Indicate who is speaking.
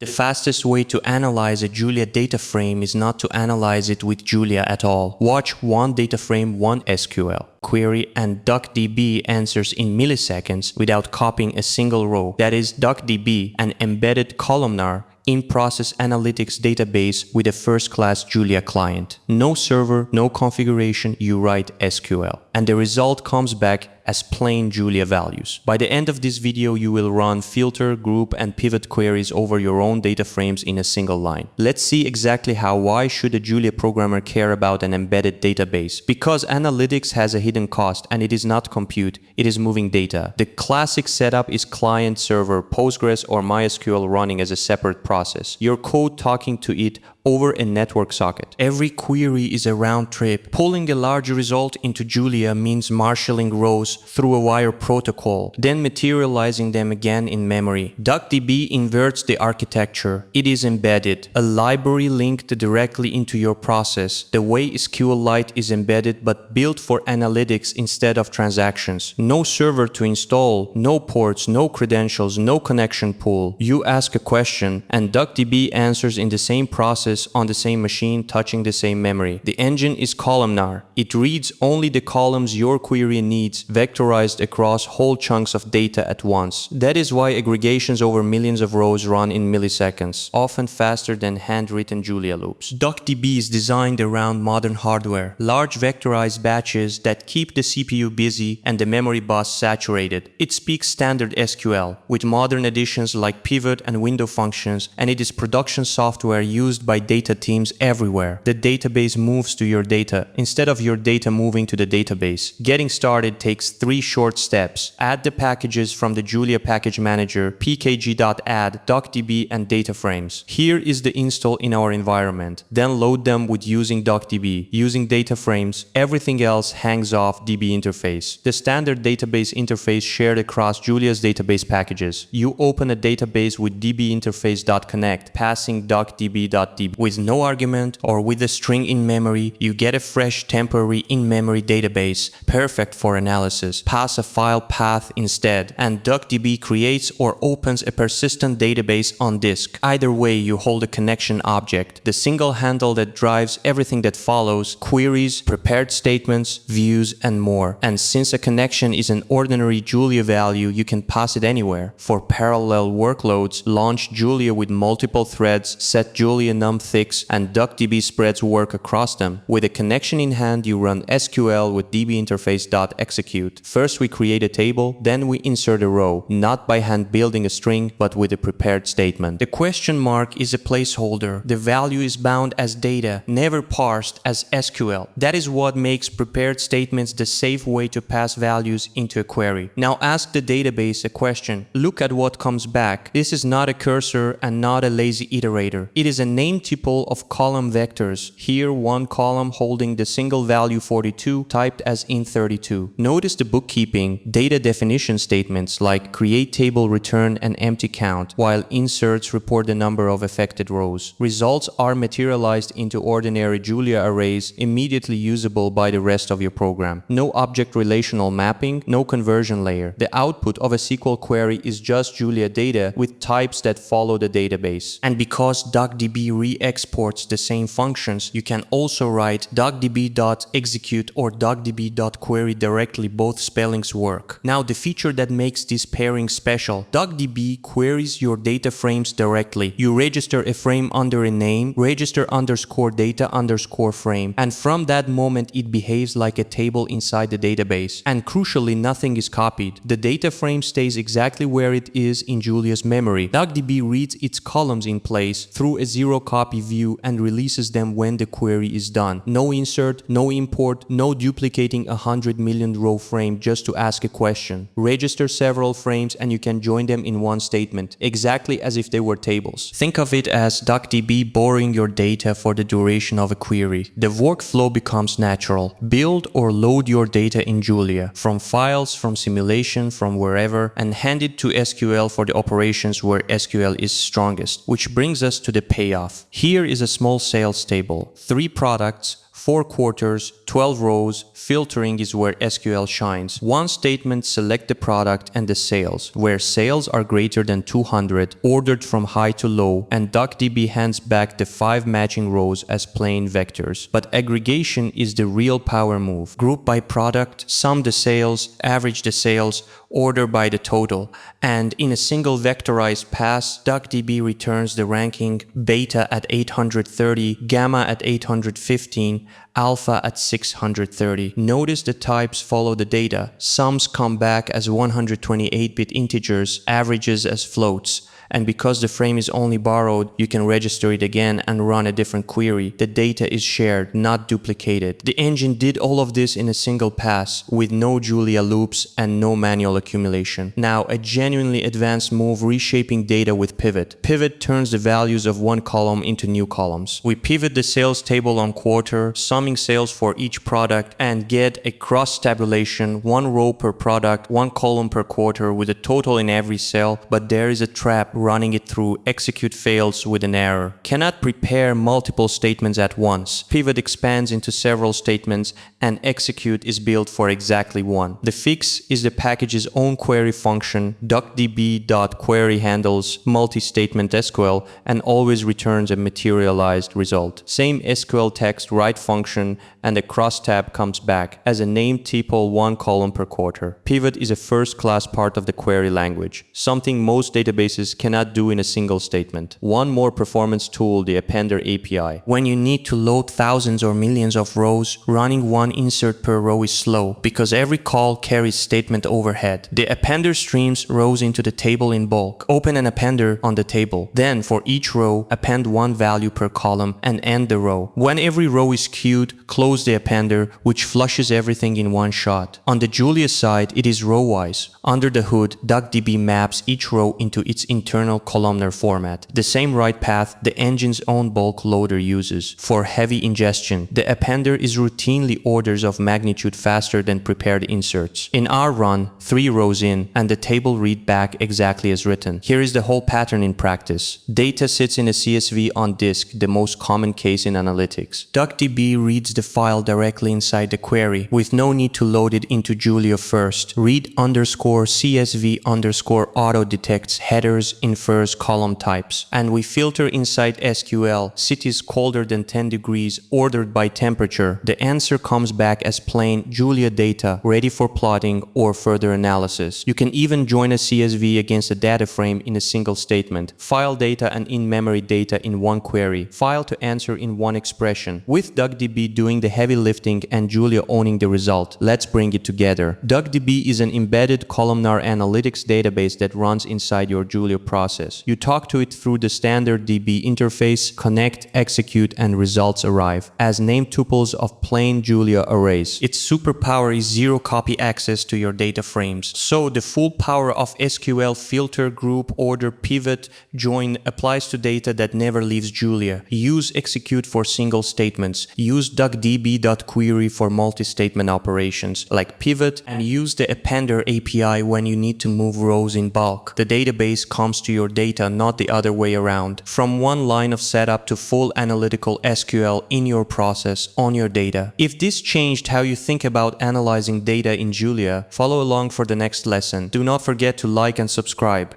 Speaker 1: The fastest way to analyze a Julia data frame is not to analyze it with Julia at all. Watch one data frame, one SQL query, and DuckDB answers in milliseconds without copying a single row. That is DuckDB, an embedded Columnar in-process analytics database with a first-class Julia client. No server, no configuration, you write SQL. And the result comes back as plain Julia values. By the end of this video, you will run filter, group, and pivot queries over your own data frames in a single line. Let's see exactly why should a Julia programmer care about an embedded database. Because analytics has a hidden cost, and it is not compute, it is moving data. The classic setup is client-server, Postgres or MySQL running as a separate process. Your code talking to it over a network socket. Every query is a round trip. Pulling a large result into Julia means marshalling rows through a wire protocol, then materializing them again in memory. DuckDB inverts the architecture. It is embedded, a library linked directly into your process, the way SQLite is embedded but built for analytics instead of transactions. No server to install, no ports, no credentials, no connection pool. You ask a question and DuckDB answers in the same process on the same machine, touching the same memory. The engine is Columnar. It reads only the columns your query needs, vectorized across whole chunks of data at once. That is why aggregations over millions of rows run in milliseconds, often faster than handwritten Julia loops. DuckDB is designed around modern hardware, large vectorized batches that keep the CPU busy and the memory bus saturated. It speaks standard SQL, with modern additions like pivot and window functions, and it is production software used by data teams everywhere. The database moves to your data, instead of your data moving to the database. Getting started takes 3 short steps. Add the packages from the Julia package manager, pkg.add, DuckDB, and DataFrames. Here is the install in our environment. Then load them with using DuckDB. Using DataFrames, everything else hangs off DB interface. The standard database interface shared across Julia's database packages. You open a database with dbinterface.connect, passing DuckDB.db. With no argument or with a string in memory, you get a fresh temporary in-memory database, perfect for analysis. Pass a file path instead, and DuckDB creates or opens a persistent database on disk. Either way, you hold a connection object, the single handle that drives everything that follows: queries, prepared statements, views, and more. And since a connection is an ordinary Julia value, you can pass it anywhere. For parallel workloads, launch Julia with multiple threads, set Julia num_thicks, and DuckDB spreads work across them. With a connection in hand, you run SQL with dbinterface.execute. First we create a table, then we insert a row, not by hand building a string, but with a prepared statement. The question mark is a placeholder. The value is bound as data, never parsed as SQL. That is what makes prepared statements the safe way to pass values into a query. Now ask the database a question. Look at what comes back. This is not a cursor and not a lazy iterator. It is a name tuple of column vectors. Here one column holding the single value 42 typed as int32. Notice the bookkeeping, data definition statements like create table, return, and empty count, while inserts report the number of affected rows. Results are materialized into ordinary Julia arrays, immediately usable by the rest of your program. No object relational mapping, no conversion layer. The output of a SQL query is just Julia data with types that follow the database. And because DuckDB re-exports the same functions, you can also write duckdb.execute or duckdb.query directly. Both spellings work. Now the feature that makes this pairing special: DuckDB queries your data frames directly. You register a frame under a name, register_data_frame, and from that moment it behaves like a table inside the database. And crucially, nothing is copied. The data frame stays exactly where it is in Julia's memory. DuckDB reads its columns in place through a zero-copy view and releases them when the query is done. No insert, no import, no duplicating 100 million row frame just to ask a question. Register several frames and you can join them in one statement, exactly as if they were tables. Think of it as DuckDB borrowing your data for the duration of a query. The workflow becomes natural. Build or load your data in Julia, from files, from simulation, from wherever, and hand it to SQL for the operations where SQL is strongest. Which brings us to the payoff. Here is a small sales table. 3 products, 4 quarters, 12 rows, filtering is where SQL shines. One statement select the product and the sales, where sales are greater than 200, ordered from high to low, and DuckDB hands back the 5 matching rows as plain vectors. But aggregation is the real power move. Group by product, sum the sales, average the sales, order by the total, and in a single vectorized pass, DuckDB returns the ranking beta at 830, gamma at 815, alpha at 630. Notice the types follow the data. Sums come back as 128-bit integers, averages as floats. And because the frame is only borrowed, you can register it again and run a different query. The data is shared, not duplicated. The engine did all of this in a single pass, with no Julia loops and no manual accumulation. Now, a genuinely advanced move, reshaping data with pivot. Pivot turns the values of one column into new columns. We pivot the sales table on quarter, summing sales for each product, and get a cross tabulation, 1 row per product, 1 column per quarter, with a total in every cell. But there is a trap. Running it through execute fails with an error. Cannot prepare multiple statements at once. Pivot expands into several statements and execute is built for exactly one. The fix is the package's own query function. DuckDB.query handles multi-statement SQL and always returns a materialized result. Same SQL text write function and a crosstab comes back as a named tuple 1 column per quarter. Pivot is a first-class part of the query language, something most databases cannot do in a single statement. One more performance tool, the Appender API. When you need to load thousands or millions of rows, running one insert per row is slow because every call carries statement overhead. The Appender streams rows into the table in bulk. Open an appender on the table. Then for each row, append one value per column and end the row. When every row is queued, close the appender, which flushes everything in one shot. On the Julia side, it is row-wise. Under the hood, DuckDB maps each row into its internal columnar format. The same write path the engine's own bulk loader uses. For heavy ingestion, the appender is routinely orders of magnitude faster than prepared inserts. In our run, 3 rows in, and the table read back exactly as written. Here is the whole pattern in practice. Data sits in a CSV on disk, the most common case in analytics. DuckDB reads the file directly inside the query, with no need to load it into Julia first. Read_CSV_auto detects headers, infers column types. And we filter inside SQL, cities colder than 10 degrees, ordered by temperature. The answer comes back as plain Julia data, ready for plotting or further analysis. You can even join a CSV against a data frame in a single statement. File data and in-memory data in one query. File to answer in one expression. With DuckDB doing the heavy lifting and Julia owning the result, let's bring it together. DuckDB is an embedded columnar analytics database that runs inside your Julia process. You talk to it through the standard DB interface, connect, execute, and results arrive as named tuples of plain Julia arrays. Its superpower is zero copy access to your data frames. So the full power of SQL filter, group, order, pivot, join applies to data that never leaves Julia. Use execute for single statements. Use DuckDB.query for multi-statement operations like pivot, and use the Appender API when you need to move rows in bulk. The database comes to your data, not the other way around. From one line of setup to full analytical SQL in your process, on your data. If this changed how you think about analyzing data in Julia, follow along for the next lesson. Do not forget to like and subscribe.